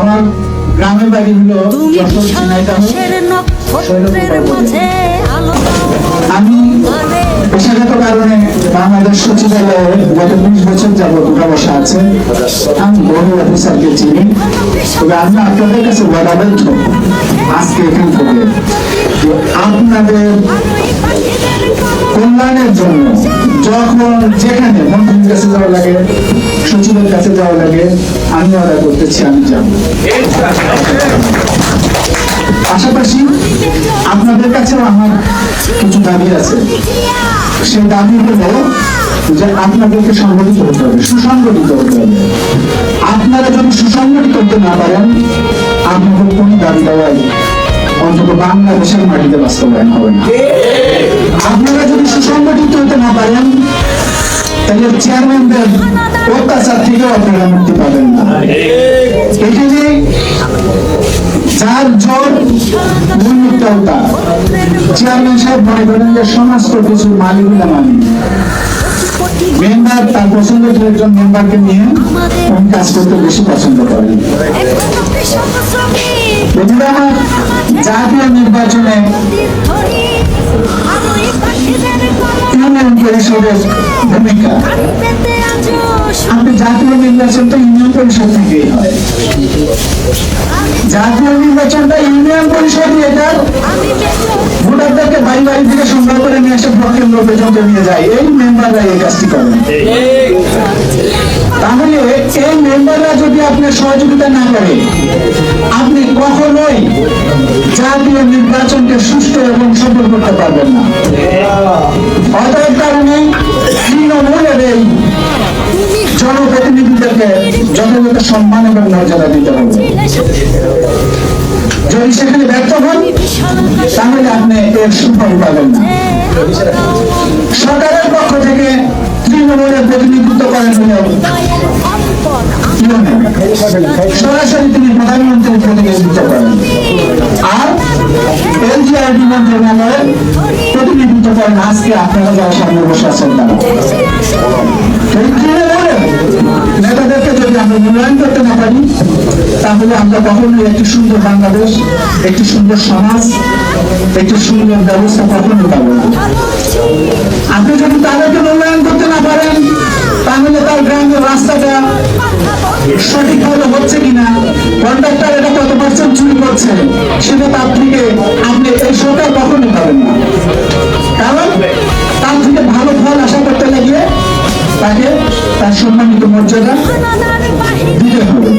আমার গ্রামের বাড়ি হলো যশোর ঝিনাইদহ। আমি পেশাগত কারণে বাংলাদেশ সচিবালয়ে গত 20 বছর যাবত বসা আছে। আমি বহু অফিসারকে চিনি, তবে আমি আপনাদের কাছে বলাবদ্ধ আজকে এখান থেকে আপনাদের কল্যাণের জন্য যখন যেখানে মন্ত্রীর কাছে যাওয়া লাগে, সচিবের কাছে যাওয়া লাগে, আমি অর্ডার করতেছি, আমি যাব। পাশাপাশি আপনাদের কাছেও আমার কিছু দাবি আছে। সেই দাবি হলো যে আপনাদেরকে সংগঠিত হতে হবে, সুসংগঠিত হতে হবে। আপনারা যদি সুসংগঠিত হতে না পারেন, আপনাদের কোন দাবি দেওয়াই অন্তত বাংলাদেশের মাটিতে বাস্তবায়ন হবে না। আপনারা যদি সুসংগঠিত হতে না পারেন, তাহলে চেয়ারম্যানদের অত্যাচার থেকেও আপনারা মুক্তি পাবেন না। এখানে যার জোর মূল্যটা চেয়ারম্যান সাহেব মনে করেন যে সমস্ত কিছুর মালিকগুলা মালিক, মেম্বার তার পছন্দের একজন মেম্বারকে নিয়ে কোন কাজ করতে বেশি পছন্দ করেন। আমার জাতীয় নির্বাচনে ইউনিয়ন পরিষদের ভূমিকা, আপনি জাতীয় নির্বাচনটা ইউনিয়ন পরিষদ থেকেই হয়। জাতীয় নির্বাচনটা ইউনিয়ন পরিষদ এটার ভোটারদেরকে বাড়ি বাড়ি থেকে সংগ্রহ করে নিয়ে এসে ভোট কেন্দ্র পর্যন্ত নিয়ে যায়, এই মেম্বাররা এই কাজটি করেন। তাহলে এই মেম্বাররা যদি আপনার সহযোগিতা না করে, আপনি কখনোই জাতীয় নির্বাচনকে সুষ্ঠু এবং সফল করতে পারবেন না। অতএব কারণে তৃণমূলের এই জনপ্রতিনিধিদেরকে যথাযথ সম্মান এবং মর্যাদা দিতে হবে। যদি সেখানে ব্যর্থ হন, তাহলে আপনি এর সুফল পাবেন না। সরকারের পক্ষ থেকে তৃণমূলের প্রতিনিধিত্ব করেন সরাসরি তিনি প্রধানমন্ত্রীর প্রতিনিধিত্ব করেন, আর এলজিআরডি মন্ত্রণালয়ের প্রতিনিধিত্ব করেন আজকে আপনারা যারা সামনে বসে আছেন তারা। নেতাদেরকে যদি আমরা মূল্যায়ন করতে না পারি, তাহলে আমরা কখনোই একটি সুন্দর বাংলাদেশ, একটি সুন্দর সমাজ, একটি সুন্দর ব্যবস্থা কখনোই পাবো না। আপনি যদি তাদেরকে মূল্যায়ন করতে না পারেন, তাহলে তার গ্রামের রাস্তাটা সঠিকভাবে হচ্ছে কিনা, কন্ট্রাক্টর এটা কত % চুরি করছে, সেটা তার থেকে আপনি এই সরকার কখনোই পাবেন না। কারণ তার থেকে ভালো ফল আশা করতে লাগিয়ে তাকে তার সম্মানিত মর্যাদা দিতে হবে।